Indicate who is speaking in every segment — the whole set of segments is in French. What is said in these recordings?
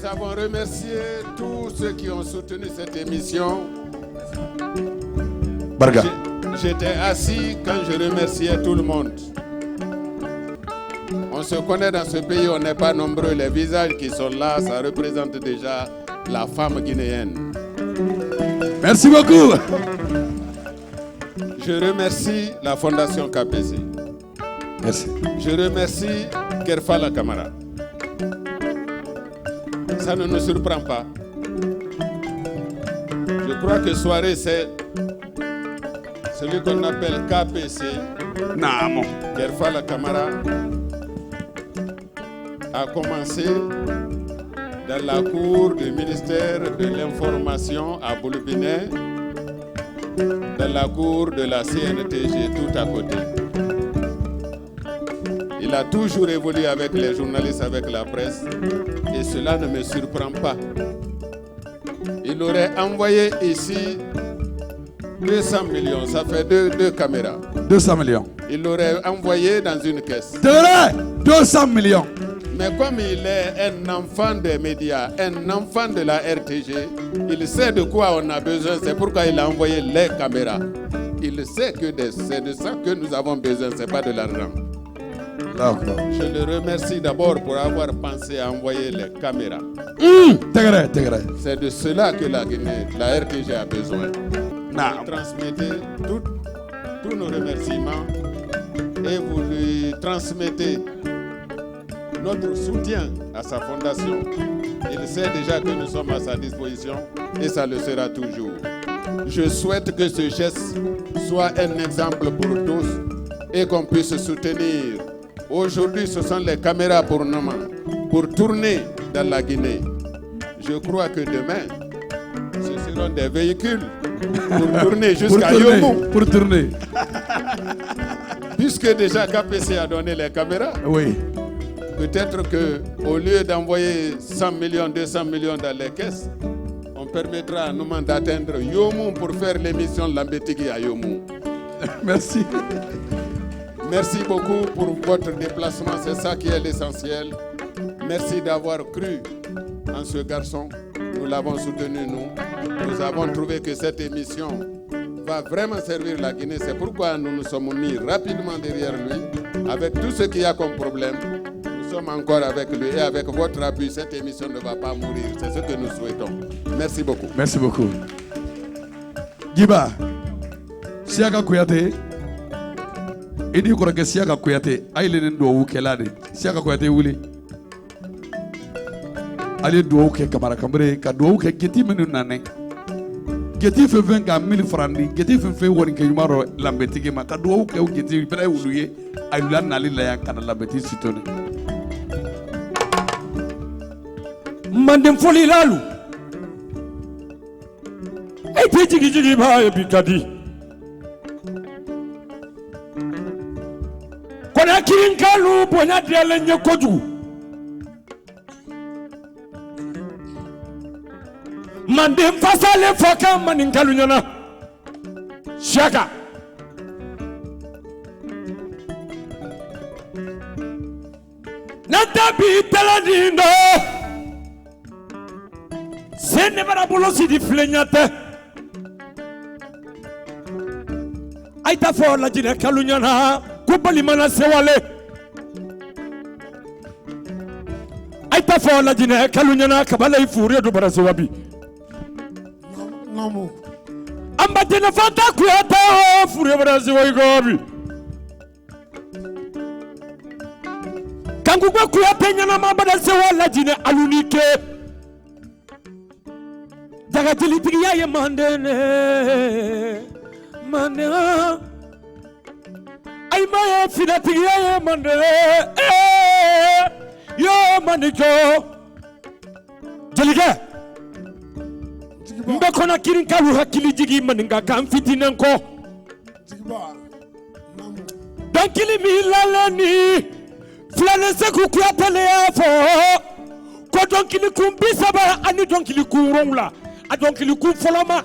Speaker 1: avons remercié tous ceux qui ont soutenu cette émission.
Speaker 2: Barga.
Speaker 1: J'étais assis quand je remerciais tout le monde. On se connaît dans ce pays, on n'est pas nombreux. Les visages qui sont là, ça représente déjà la femme guinéenne.
Speaker 2: Merci beaucoup.
Speaker 1: Je remercie la Fondation KPC.
Speaker 2: Merci.
Speaker 1: Je remercie Kerfala Camara. Ça ne nous surprend pas. Je crois que soirée, c'est celui qu'on appelle KPC.
Speaker 2: Non.
Speaker 1: Kerfala Camara a commencé dans la cour du ministère de l'Information à Boulbinet, dans la cour de la CNTG tout à côté. Il a toujours évolué avec les journalistes, avec la presse, et cela ne me surprend pas. Il aurait envoyé ici 200 millions, ça fait deux caméras.
Speaker 2: 200 millions.
Speaker 1: Il l'aurait envoyé dans une caisse.
Speaker 2: C'est vrai, 200 millions.
Speaker 1: Mais comme il est un enfant des médias, un enfant de la RTG, il sait de quoi on a besoin, c'est pourquoi il a envoyé les caméras. Il sait que c'est de ça que nous avons besoin, ce n'est pas de l'argent. Je le remercie d'abord pour avoir pensé à envoyer les caméras. C'est de cela que la Guinée, la RTG a besoin. Vous transmettez tous nos remerciements et vous lui transmettez notre soutien à sa fondation. Il sait déjà que nous sommes à sa disposition et ça le sera toujours. Je souhaite que ce geste soit un exemple pour tous et qu'on puisse soutenir. Aujourd'hui, ce sont les caméras pour Noman, pour tourner dans la Guinée. Je crois que demain, ce seront des véhicules pour tourner jusqu'à Yomou.
Speaker 2: Pour tourner.
Speaker 1: Puisque déjà KPC a donné les caméras.
Speaker 2: Oui.
Speaker 1: Peut-être qu'au lieu d'envoyer 100 millions, 200 millions dans les caisses, on permettra à Noman d'atteindre Yomou pour faire l'émission Lambétigui à Yomou.
Speaker 2: Merci.
Speaker 1: Merci beaucoup pour votre déplacement, c'est ça qui est l'essentiel. Merci d'avoir cru en ce garçon. Nous l'avons soutenu, nous. Nous avons trouvé que cette émission va vraiment servir la Guinée. C'est pourquoi nous nous sommes mis rapidement derrière lui, avec tout ce qu'il y a comme problème. Nous sommes encore avec lui et avec votre appui, cette émission ne va pas mourir. C'est ce que nous souhaitons. Merci beaucoup.
Speaker 2: Merci beaucoup. Giba, Siaka Kouyaté, Idi Korake Siaka Kouyaté, Aïlen Ndouou Kelade, Siaka Kouyaté Wouli. Ali Ndouou Ke Kamara Kambre, Kadouou Ke Geti Menu Nane. Geti fait 20 000 francs, Geti fait Warinke Yumaro Lambétigui, Kadouou Ke Geti, Pere Oulouye, Aïlan Nali Laya Kana Lambéti Sitone.
Speaker 3: Mandem foli lalu e pe jigi ba e bikadi kona kirin kalu bonya dele nye koju mandem fasale faka manin kalu nyana shaka nata bi taladindo c'est ne bara bolo si di flenyate aita fo la jine kalunyana ko bali mana sewale aita fo la jine kalunyana kabala ifure do bara sewabi
Speaker 4: nomo
Speaker 3: amba jine fata kuyata fure bara sewayi gobi kangu ko kuyata nyana mabada sewala jine alunike daga jeli tigiya ye mandene mandena ay ma fina tigiya ye mandene yo maniko jeliga mbe kona kirin kalu hakili jigi maninga kan fitinen ko dankili mi lalani flane se ku kuatale afo ko donkili kumbi saba ani donkili kurongla a donkili ku foloma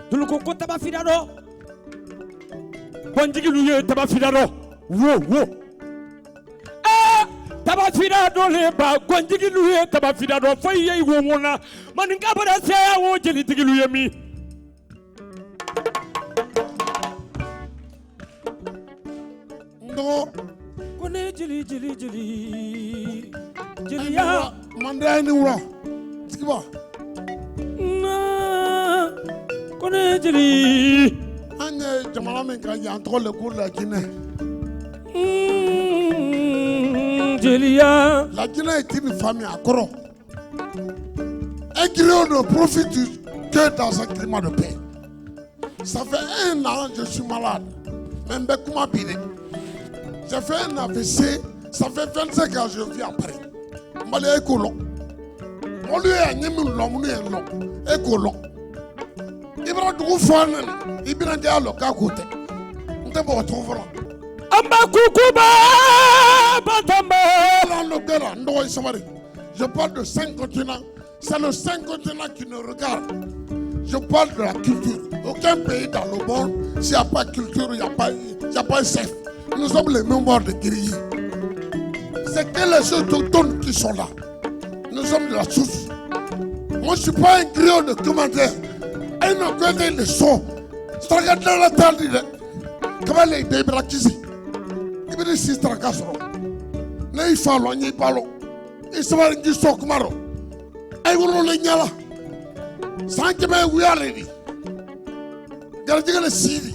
Speaker 3: dulu ko taba fidado bonjigi lu ye taba fidado wo tabafira dole ba gonjigilu ye tabafira do fayi wo wona man ngabara se wo jeli tigilu yemi
Speaker 4: ndo
Speaker 3: kone jeli ya
Speaker 4: manda ni wura tikiba
Speaker 3: na kone jeli
Speaker 4: anye jamana men ka yan to le cour la Guinée. La Guinée est une famille à Koro. Un griot ne profite que dans un climat de paix. Ça fait 1 an que je suis malade. Même comment pire. J'ai fait un AVC. Ça fait 25 ans que je vis à Paris. Je suis écolo. On lui a mis un écolo. Il va tout faire. Il va dire à l'autre côté. On te retrouve là. Je parle de 5 continents. C'est le 5 continents qui nous regardent. Je parle de la culture. Aucun pays dans le monde, s'il n'y a pas de culture, il n'y a pas de chef. Nous sommes les mémoires de guerriers. C'est que les autochtones qui sont là. Nous sommes de la source. Moi, je ne suis pas un griot de commentaires. Et nous connaissons les sons. C'est regarde dans la table. Comment les débrakisi? Il veut dire tracasseron. Ne ifalo ni palo. Isawari ngi sokmaro. Ay wuro le nyala. Sanke be wiaredi. Garjiga le sidi.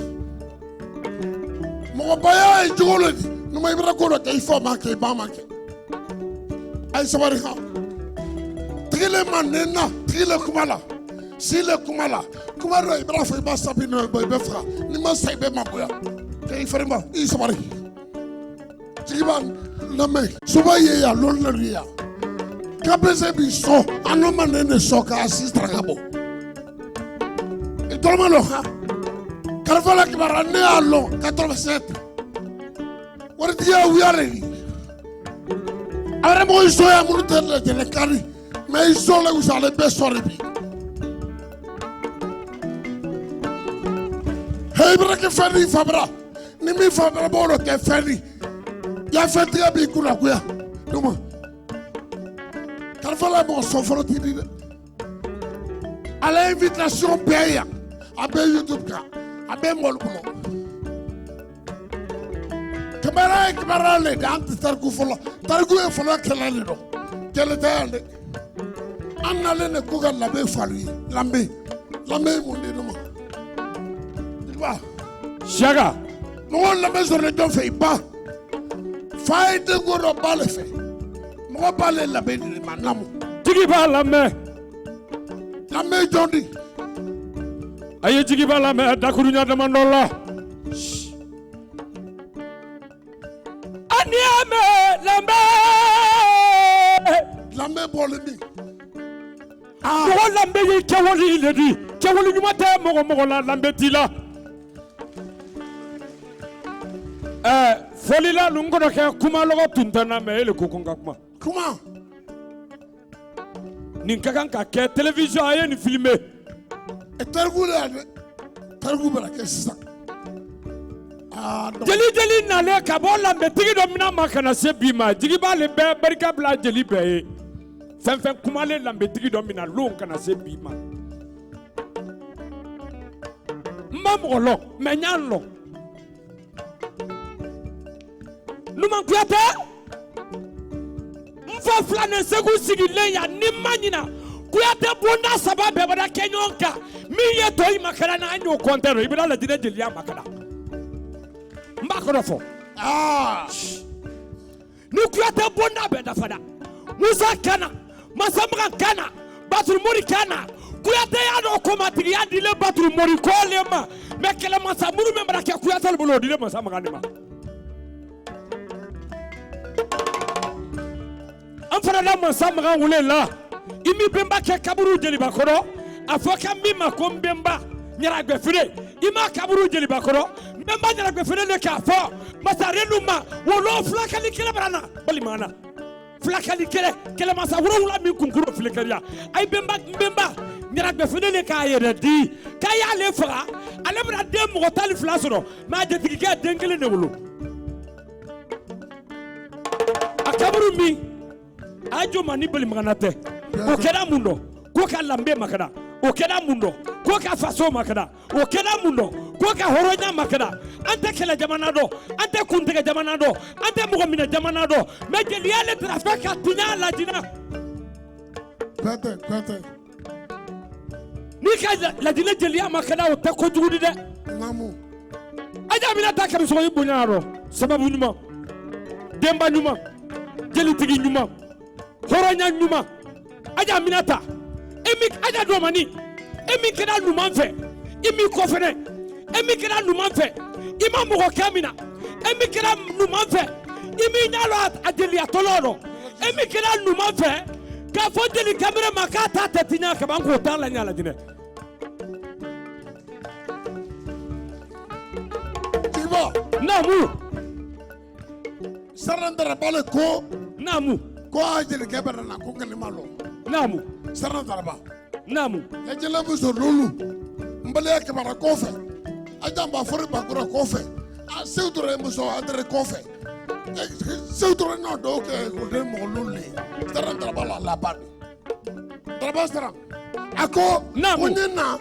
Speaker 4: Mo baya ay jogoledi. No may bra ko do kay fo manke ba manke. Ay sawari ha. Trile manena, trile kumala. Sile kumala. Kumaro ibra fo ba sabino be fra. Ni ma say be maboya. Kay farima isawari. Jiban name sobaye ya lolleria kabeze bi so anomane ne soka asistra kabo et tolma lo ha karfala kibara ne allo 87 warti ya wiare ara mo so ya murte le jele kari mais so le usale be sori bi hey brake fani fabra ni mi fabra bolo ke fani ya fait très bien pour la guerre. Comment? Quand il faut la bonne souffrance, à l'invitation paye, à YouTube, à Molkumo. Kamara, les dents, Targou, Targou et Fola, quel était en allant le Google la baie fallu, l'ambé, mon dénouement. Tu vois?
Speaker 3: Chaga,
Speaker 4: non, la maison ne te fait pas. Faye de goro bale fe. Mo bale la be ni manamu.
Speaker 3: Jigi ba la me.
Speaker 4: La me jondi.
Speaker 3: Aye jigi ba la me dakuru nya demandola. Ani ame la me.
Speaker 4: La me bole mi.
Speaker 3: Ah. Mo la me yi kewoli le di. Kewoli nyuma te mo la lambe ti la. Folila lungono ke kuma logo tuntana me ele kukunga kuma.
Speaker 4: Comment?
Speaker 3: Ninkakan ka ke télévision aye ni filmer.
Speaker 4: Et Targou bala ke sisa. Ah,
Speaker 3: jeli na le ka bo lambe tigi do mina makana se bima. Jigi ba le be barika bla jeli be. Fen kuma le lambe tigi do mina lo kana se bima. Mamolo me nyanlo. Numan kuyate mfa flane segu sigile ya ni manyina kuyate bonda sababe bada kenyonka mi ye toyi makara na anyo kontero ibira la dire jeli ya makara mbakoro fo ni kuyate bonda be da fada musa kana masamra kana batul mori kana kuyate ya do komatiri ya dile batul mori ko lema mekele masamuru membra ke kuyate le bolo dile masamra ne ma Enfant la masamra wule la imi bemba ke kaburu jeli bakoro afoka mima ko mbemba nyara gbefire ima kaburu jeli bakoro mbemba nyara gbefire le ka fo masarenu ma wolo flakali kele barana bali mana flakali kele masa wula mi kunkuro flekaria ay bemba nyara gbefire le ka yere di kaya le fara ale bra dem ko tali flasoro ma jetiki ke dengele ne wolo kaburu mi ajo mani beli maganate o kɛra mun dɔ ko ka lambe makada o kɛra mun dɔ ko ka faso makada o kɛra mun dɔ ko ka hɔrɔnya makada an tɛ kɛlɛ jamana dɔ an tɛ kuntigɛ jamana dɔ an tɛ mɔgɔ minɛ jamana dɔ mais jeliya le tɛna fɛ ka tiɲɛ lajina
Speaker 4: Pɛtɛ.
Speaker 3: ni ka lajinɛ jeliya makada o tɛ kojugu di dɛ
Speaker 4: Namu.
Speaker 3: aja mina ta kɛmɛsɔgɔ i bonya rɔ sababu ɲuman denba ɲuman jelitigi ɲuman hɔrɔnya ɲuman aja mina ta aja dɔmani e min kɛra ɲuman fɛ i min kɔfɛnɛ e min kɛra ɲuman fɛ i ma mɔgɔ kɛ min na e min kɛra ɲuman fɛ i min ɲa lɔ a jeliyatɔlɔ rɔ e min kɛra ɲuman fɛ k'a fɔ jeli kamere ma k'a ta tɛ tiɲɛ kaban k'o t'a la ɲa lajinɛ
Speaker 4: Tiba.
Speaker 3: naamu
Speaker 4: Sarandara bale ko.
Speaker 3: naamu
Speaker 4: Ko a jeli kɛbɛrɛ na ko kalima lɔ.
Speaker 3: naamu
Speaker 4: Sarandara ba.
Speaker 3: naamu
Speaker 4: Ya jela muso lulu. Mbale kɛbɛrɛ kɔfɛ. A jamba fori bakura kɔfɛ. A sew tora muso adere kɔfɛ. Sew tora na do ke ko de mo lulu. Sarandara bala la ba. Daraba sara. Ako.
Speaker 3: Namu.
Speaker 4: Ko ne na.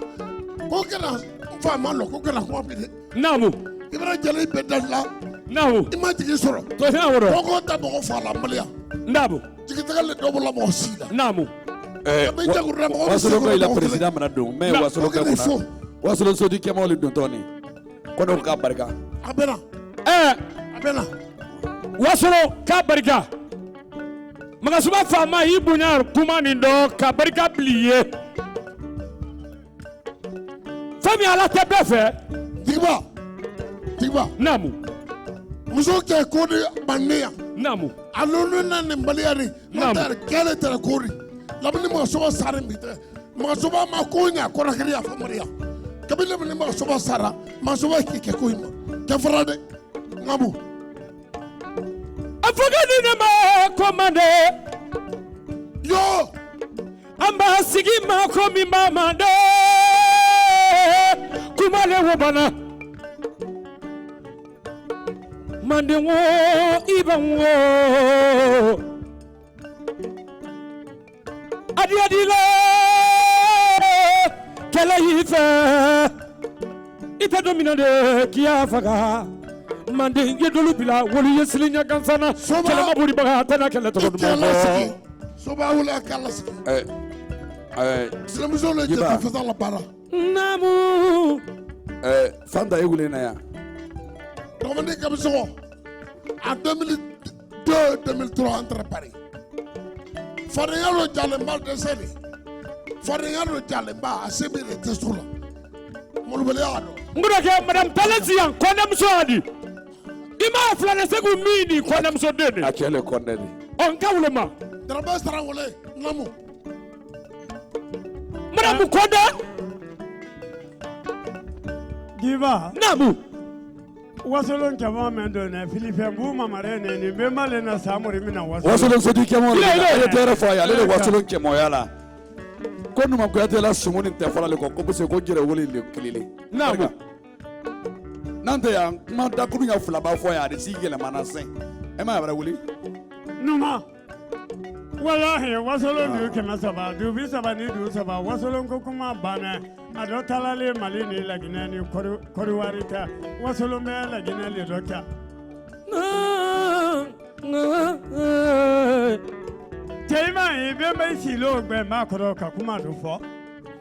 Speaker 4: Ko kɛra fa ma lɔ ko kɛra ko bi de.
Speaker 3: naamu
Speaker 4: Ibara jeli bɛ dala.
Speaker 3: naamu
Speaker 4: I ma jigi sɔrɔ.
Speaker 3: to hiya wɔrɔ
Speaker 4: Kɔkɔ ta mɔgɔ fa la mbaliya.
Speaker 3: naamu
Speaker 4: Jigitaga le dɔ bɔla mɔgɔ si la.
Speaker 3: naamu
Speaker 2: wasolo ko ila president mana don mais wasolo ka
Speaker 4: Ko
Speaker 2: kuna wasolo sodi kema le don toni kono ka barika
Speaker 4: a bɛna
Speaker 3: ɛɛ
Speaker 4: a bɛna
Speaker 3: wasolo k'a barika magasuba faama y'i bonya kuma nin dɔn ka barika bili i ye fɛn min ala tɛ bɛɛ fɛ
Speaker 4: tigiba
Speaker 3: naamu
Speaker 4: muso kɛ ko di bande yan
Speaker 3: naamu
Speaker 4: a lolu na nin baliya ni
Speaker 3: Namu.
Speaker 4: n'o tɛ kɛlɛ tɛrɛ ko di labini magasoba sara bi tɛ magasoba ma ko ɲa kɔrɔkiri y'a fɔ mariya kabini labini magasoba sara magasoba k'i kɛ ko in ma kɛ fara dɛ ŋabu
Speaker 3: a fɔ ka di ne ma ko mande
Speaker 4: yo
Speaker 3: an b'a sigi ma ko min b'a mande kuma le wo bana manden wo i bɛ n wo adiyadi la kɛlɛ y'i fɛ i tɛ don min na de k'i y'a faga manden ye dolu bila wolu ye sili ɲɛ gansan na
Speaker 4: Soba.
Speaker 3: kɛlɛ ma bolibaga a tɛna kɛlɛ
Speaker 4: i
Speaker 3: tɔgɔ
Speaker 4: kɛ
Speaker 3: duman fɔ
Speaker 4: lasigi soba wuli a kɛ lasigi sinamuso le
Speaker 2: Jiba.
Speaker 4: jɛ fasa la baara
Speaker 3: naamu
Speaker 2: fanta e wele na yan
Speaker 4: dɔgɔnin kabi sɔgɔ en 2002-2003 an taara Paris fadenya dɔ jalenba dɛsɛ de fadenya dɔ jalenba a se bɛ de tɛ so la molobaliya y'a dɔn
Speaker 3: n bɛna kɛ madame talenti yan kɔnɛmuso y'a di i m'a filana segu min di kɔnɛmuso den de
Speaker 2: a cɛ le kɔnɛ de
Speaker 3: ɔ n ka wele ma
Speaker 4: darabɛ sara wele namu
Speaker 3: madame kɔnɛ
Speaker 5: Diva,
Speaker 3: naamu
Speaker 5: wasolon caman mɛn don dɛ filifɛn b'u mamare ne nin bɛɛ m'ale na samori mina
Speaker 2: wasolo sodi kema le
Speaker 3: Ile, ile.
Speaker 2: ale tɛ yɛrɛ fɔ a ye ale de wasolo kɛmɔya la ko numa kuyate la sumu ni tɛ fɔla le kɔ ko parce ko jɛrɛ wele le kilile
Speaker 3: naamu
Speaker 2: n'an tɛ yan kuma dakuru ɲɛ fila b'a fɔ yan a de si yɛlɛmana sɛn e ma yabara wuli
Speaker 5: Numa, walahi wasolon du 300 du 30 ni du 3 wasolon ko kuma banna a dɔ talalen Mali ni Laginɛ ni Koriwari tɛ wasolon bɛ Laginɛ le dɔ kɛ cɛ i m'a ye bɛɛ bɛ silo gbɛ maa kɔrɔ ka kuma dɔ fɔ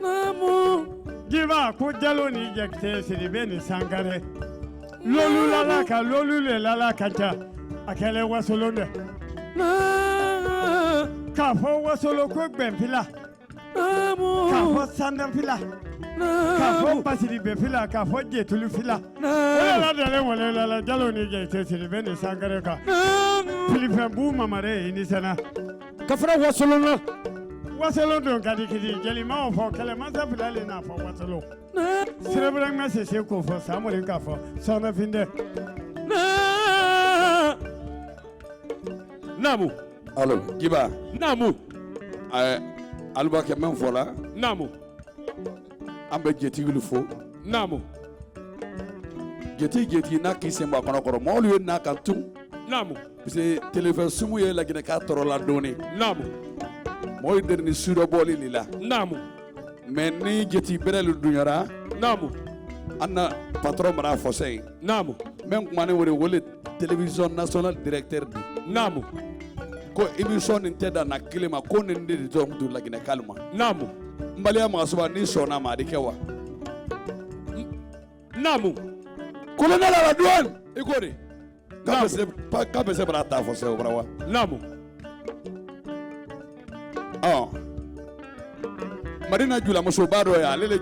Speaker 3: naamu
Speaker 5: Diva ko Jalo ni Jakite Sidibe ni Sankare lolu lala ka lolu le lala ka ca a kɛlɛ wasolon dɛ k'a fɔ wasolo ko gbɛnfila k'a fɔ sandanfila k'a fɔ basiribɛfila k'a fɔ jetulufila o de la dalen wale lala Jalo ni Jakite Sidibe ni Sankare kan filifɛn b'u mamare ni sɛnɛ
Speaker 3: ka fara wasolon na
Speaker 5: wasolon don ka di kidi jelimaw fɔ kɛlɛmasa fila le n'a fɔ wasolon serebrɛngɛ sese k'o fɔ samori k'a fɔ sɔnɛfin dɛ
Speaker 3: naamu
Speaker 2: alo jiba
Speaker 3: naamu
Speaker 2: aluba kɛ mɛn fɔ la
Speaker 3: naamu
Speaker 2: an bɛ jetigiw fo
Speaker 3: naamu
Speaker 2: jeti n'a k'i sen bɔ a kɔnɔ kɔrɔ mɔgɔw ye n'a kan tun
Speaker 3: Namu.
Speaker 2: Parce que téléphone sumu ye la Guinée ka toro la doni.
Speaker 3: Namu.
Speaker 2: Moy derni suro boli lila.
Speaker 3: Namu.
Speaker 2: Mais ni jeti berelu dunyara.
Speaker 3: Namu.
Speaker 2: Anna patron mara fosé.
Speaker 3: Namu.
Speaker 2: Même mané wole télévision nationale directeur di.
Speaker 3: Namu.
Speaker 2: Ko émission n'intenda na kilima ko nende di dom du la Guinée kalma.
Speaker 3: Namu.
Speaker 2: Mbalia ma suba ni sona ma di kewa.
Speaker 3: Namu.
Speaker 2: Colonel la douane ikori. Ka be se bara ta fosé o brawa.
Speaker 3: Namu.
Speaker 2: Ah. Marina Jula muso bado ya alela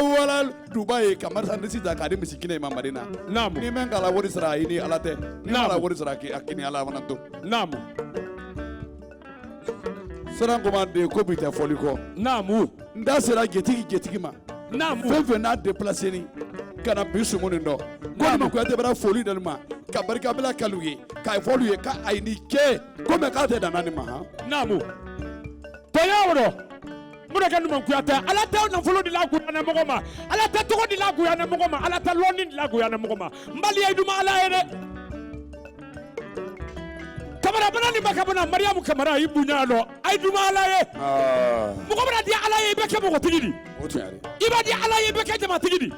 Speaker 2: wala Dubai kamar san sita ka di misikine ma Marina.
Speaker 3: Namu.
Speaker 2: Ni men kala wori sara ini alate. Ni mala wori sara ki akini ala mananto.
Speaker 3: Namu.
Speaker 2: Sera commande ko bita foliko.
Speaker 3: Namu.
Speaker 2: Nda sera getigi ma.
Speaker 3: Namu.
Speaker 2: Fefe na déplacer ni kana bisu mun ndo. Ko ma ko te bara foli dalma. Ka barka bela kaluye. Ka evolue ka aini ke. Ko me ka te danani ma ha.
Speaker 3: Namu. Toyawro. Muna kanu mankuyata ala ta na folo di lagu yana mogoma ala ta togo di lagu yana mogoma ala ta loni di lagu yana mogoma mbali ay duma ala ere kamara bana ni makabana Mariam kamara ibunya no ay duma ala ye mogoma di ala ye beke mogo tigidi iba di ala ye beke jama tigidi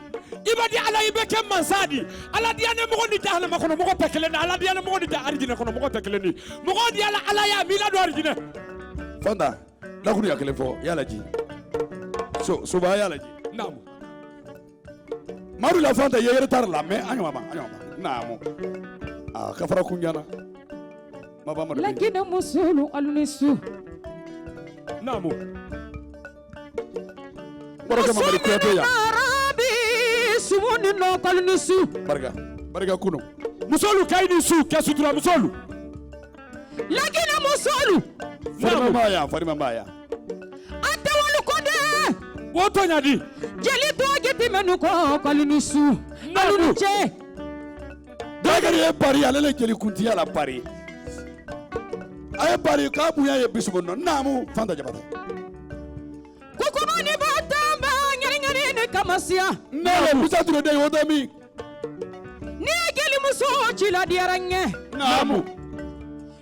Speaker 3: iba di ala ye beke mansadi ala di ane mogo ni jahana makono mogo tekeleni ala di ane mogo ni arjine kono mogo tekeleni mogo di ala ya milado arjine
Speaker 2: Fanda la kuri akele fo yala ji so ba yala ji
Speaker 3: namu
Speaker 2: maru la Fanda yere tar la me anyama namu ka fara kunjana maba madu
Speaker 6: lakini musulu alunisu
Speaker 3: namu
Speaker 2: baraka mamari kuyate ya
Speaker 6: arabi sumuni no kalunisu
Speaker 2: baraka kuno
Speaker 3: musolu kaini su kesutura musolu
Speaker 6: lakini musulu
Speaker 2: Farima Maya.
Speaker 6: Ate walu konde.
Speaker 3: Woto nyadi.
Speaker 6: Jeli to jeti menu ko kalunisu. Aluniche.
Speaker 2: Dagari e pari alele jeli kunti ala pari. Ay pari ka buya ye bisubono namu Fanda jabata.
Speaker 6: Kukumani batamba nyari ne kamasia.
Speaker 2: Nale bisa duro de wodami.
Speaker 6: Ni jeli muso chila diaranye.
Speaker 2: Namu.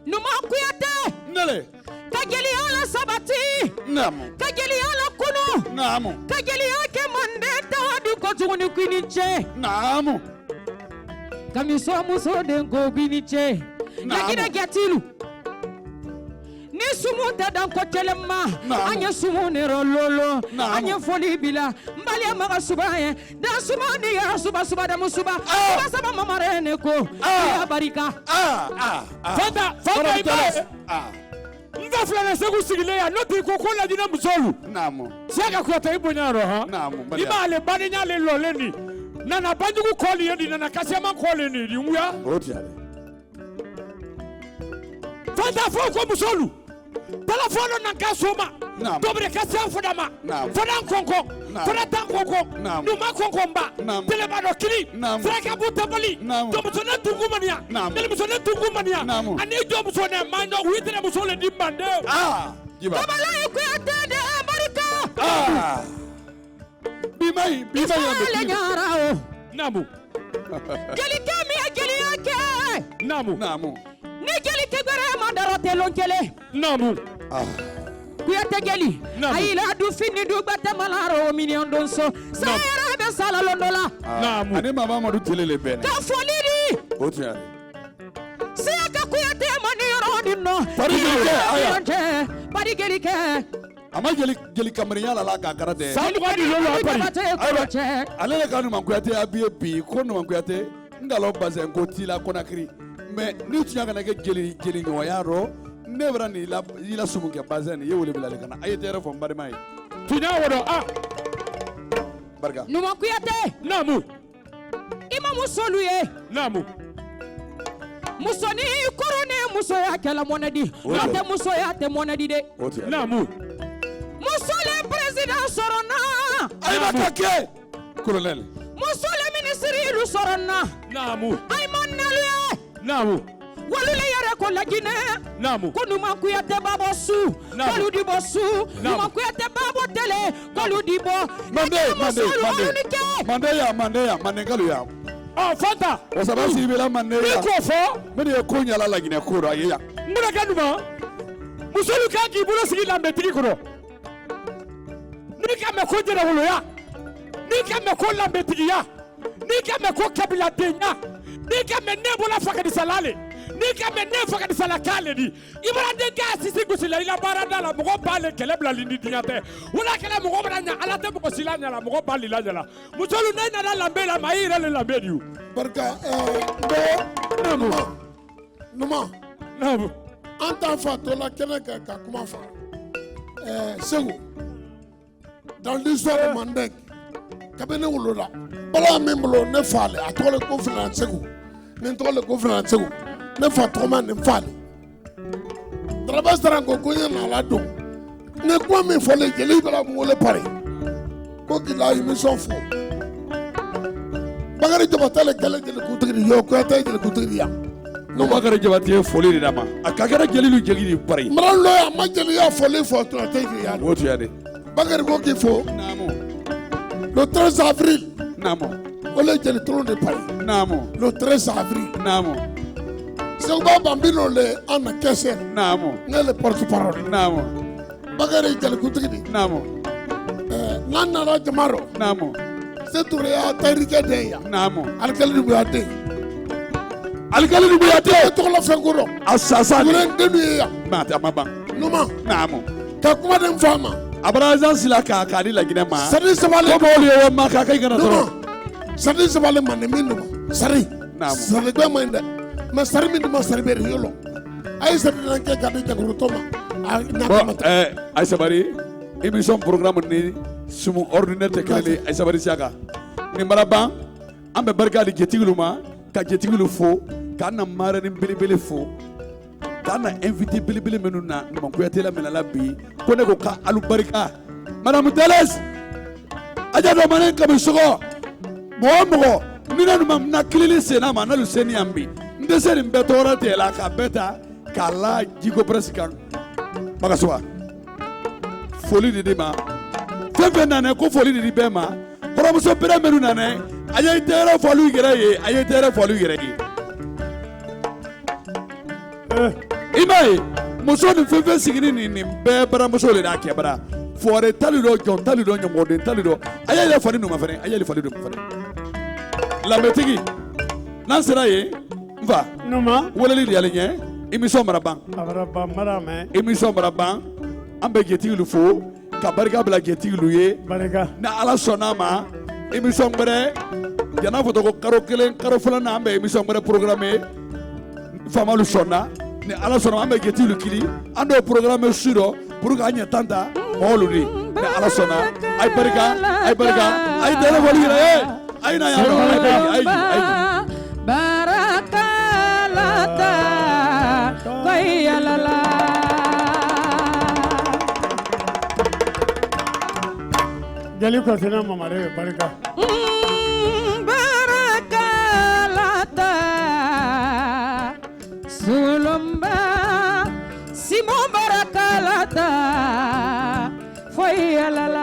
Speaker 6: Numa kuyate.
Speaker 2: Nale.
Speaker 6: Kajeli ala sabati.
Speaker 2: Namu.
Speaker 6: Kajeli ala kunu.
Speaker 2: Namu.
Speaker 6: Kajeli ake mandeta wadu kotuni kwiniche.
Speaker 2: Namu.
Speaker 6: Kamiso muso dengo kwiniche. Lakini gatilu. Ni sumu tadan ko telema. Anya sumu ne rololo. Anya foli bila. Mbali amaga subaye. Da sumu ni ya suba da musuba. Suba sama mamare ne ko. Ya barika.
Speaker 3: Fanda ibe. Nga fulana segu sigile ya noti ko ko la dina musolu
Speaker 2: Namu.
Speaker 3: Sega ko ta ibonya ro ha
Speaker 2: Namu.
Speaker 3: Iba le bani nya le loleni nana banjugu koli yedi nana kasema koli ni dimuya
Speaker 2: Otiare.
Speaker 3: Fanda fo ko musolu telefono na kasoma
Speaker 2: Namu.
Speaker 3: dobre kasem fodama
Speaker 2: Namu.
Speaker 3: fodan konko
Speaker 2: Namu.
Speaker 3: fodan tankonko
Speaker 2: Namu.
Speaker 3: numa konkomba
Speaker 2: Namu.
Speaker 3: telebado kili
Speaker 2: Namu.
Speaker 3: fraka butabali
Speaker 2: Namu.
Speaker 3: do musone tungumania
Speaker 2: Namu.
Speaker 3: dele musone tungumania
Speaker 2: Namu.
Speaker 3: ani do musone mando witere musole dimbande
Speaker 2: Jiba.
Speaker 6: Babala ikuyate de barika.
Speaker 2: Bimai
Speaker 6: Ale nyara o.
Speaker 3: namu
Speaker 6: Jeli kami ya jeli yake.
Speaker 2: Namu.
Speaker 6: Ni jeli kegere mandaro telon kele.
Speaker 3: namu
Speaker 6: Kuyate jeli.
Speaker 3: Namu.
Speaker 6: Ayila du fini du bata malaro million donso. Sayara be sala londola.
Speaker 3: namu
Speaker 2: Ani mama madu telele bene.
Speaker 6: Ka foliri.
Speaker 2: Otiare.
Speaker 6: Siya ka kuyate mani yoro no.
Speaker 2: Parigeli ke, aya.
Speaker 6: Parigeli ke.
Speaker 2: Ama jeli kamarinya la ka karate.
Speaker 3: Sandu kwa di lolo apari.
Speaker 2: Ale kanu mankuyate abiye bi ko no mankuyate ngalo baze ngoti la konakri. Mais ni tu nyanga ke jeli no yaro nebra ni la sumu ke baze ni yewole bilale kana ayetere fo mbare mai.
Speaker 3: Tunya wodo
Speaker 2: Barka.
Speaker 6: Numa kuyate.
Speaker 3: namu
Speaker 6: Ima musolu ye.
Speaker 3: namu
Speaker 6: Musoni korone muso ya kala monadi. Ate muso ya te monadi de.
Speaker 2: Otiare.
Speaker 3: namu
Speaker 6: Musole president sorona.
Speaker 2: Ay bakake. Colonel.
Speaker 6: Musole ministre lu sorona.
Speaker 3: namu
Speaker 6: Ay mannalu.
Speaker 3: namu
Speaker 6: Walule yare ko lagine.
Speaker 3: namu
Speaker 6: Ko numa kuyate babo su.
Speaker 3: Namu.
Speaker 6: Kolu di bo su. Numa kuyate babo tele. Kolu di bo.
Speaker 2: Mande. Mandengalu ya.
Speaker 3: Oh, Fanta.
Speaker 2: O saba si bela manne ya.
Speaker 3: Ni ko fo.
Speaker 2: Me de ko nyala la gine ko ra ya.
Speaker 3: Muna kanuma. Musolu ka ki bolo sigi lambe tigi kono. Ni ka me ko jere wolo ya. Ni ka me ko lambe tigi ya. Ni ka me ko kabila tenya. Ni ka me ne bola fakadi salale. Ni ka me ne fakadi salakale di. Ibara de ga sisi gusila ila barada la mogo bale kelebla lindi dinyate. Wala kala mogo branya ala te mogo silanya la mogo bali la jala. Musolu na na lambe la maire le lambe diu.
Speaker 4: Barka Numa.
Speaker 3: Nabu.
Speaker 4: Anta fatola keneka ka kuma fa. Segu. Dans l'histoire de Mandek. Kabene wolola. Bala memblo ne fale atole ko fina Segu. Ne tole ko fina Segu. Ne fa toma ne fale. Trabas trango ko na la do. Ne ko me fole jeli bala mo le pare. Ko ki la émission fo. Bagari to batale kala jeli ko tiri yo ko ta jeli ko tiri ya.
Speaker 2: No Bakari Jabati foli de dama. Akagara jeli jeli pare.
Speaker 4: Mran lo ya ma jeli ya fole fo to ta jeli ya.
Speaker 2: Wotu ya de.
Speaker 4: Bagari ko ki fo.
Speaker 2: Namo.
Speaker 4: Le 13 avril.
Speaker 2: Namo.
Speaker 4: On le jeli tron de Paris.
Speaker 2: Namo.
Speaker 4: Le 13 avril.
Speaker 2: Namo.
Speaker 4: Seuba Bambino le ana kese.
Speaker 2: Namo.
Speaker 4: Ne le porte-parole.
Speaker 2: Namo.
Speaker 4: Bagari jeli ko tiri.
Speaker 2: Namo.
Speaker 4: Nana la jamaro.
Speaker 2: Namo.
Speaker 4: C'est tout ya tarike de ya.
Speaker 2: Namo.
Speaker 4: Alkali bu ate.
Speaker 2: Alkali du buyate.
Speaker 4: To la fenguro.
Speaker 2: Asasa ni.
Speaker 4: Gulen de ya.
Speaker 2: Mata mabang.
Speaker 4: Numa.
Speaker 2: Namo.
Speaker 4: Ka kuma den fama.
Speaker 2: Abraza sila ka kadi la gine ma.
Speaker 4: Sadi sabale.
Speaker 2: Ko boli yo ma ka kai gana to.
Speaker 4: Numa. Sadi sabale man min numa. Sari.
Speaker 2: Namo.
Speaker 4: Sari gbe mo inde. Ma sari min numa sari be yolo. Ay sari nan ke kadi jaguru toma.
Speaker 2: Bon, Aïssa Bari, émission programme ni sumu ordinaire te kele Aïssa Bari siaka. Ni maraba ambe barka di jetigulu ma ka jetigulu fo ka na mara ni bilibili fo ka na invité bilibili menu na mo ko yatela menala bi ko ne ko ka alu barika madame Teles aja do manen kam sugo mo ni na mam na kilili sena ma na lu seni ambi ndese ni betora te la ka beta kala jigo presikan Bagaswa folie de dema fefe nane ko folie de bema koromuso pere menu nane aye tere folu gere ye aye tere folu gere ye imai muso ni fefe sigini ni be bara muso le da kebra fore talido jon talido nyomode talido aye le foli no mafere aye le foli no mafere la metigi nan sera ye mva
Speaker 5: Numa.
Speaker 2: wala li yale nye émission marabang
Speaker 5: Abaraba marame.
Speaker 2: émission marabang ambe getilu fo ka barika bla getilu ye
Speaker 5: Barika.
Speaker 2: na ala sona ma émission bere yana foto ko karo kelen karo fula na ambe émission bere programme famalu sona ni ala sona ambe getilu kili ando programme suro pour gagner tanta moludi na ala sona ay barika ay dele wali re ay na ya ay
Speaker 6: Barakalata Koyalala
Speaker 5: Jali ko sina mamare barika.
Speaker 6: Barakalata Sulumba Simon Barakalata Foyalala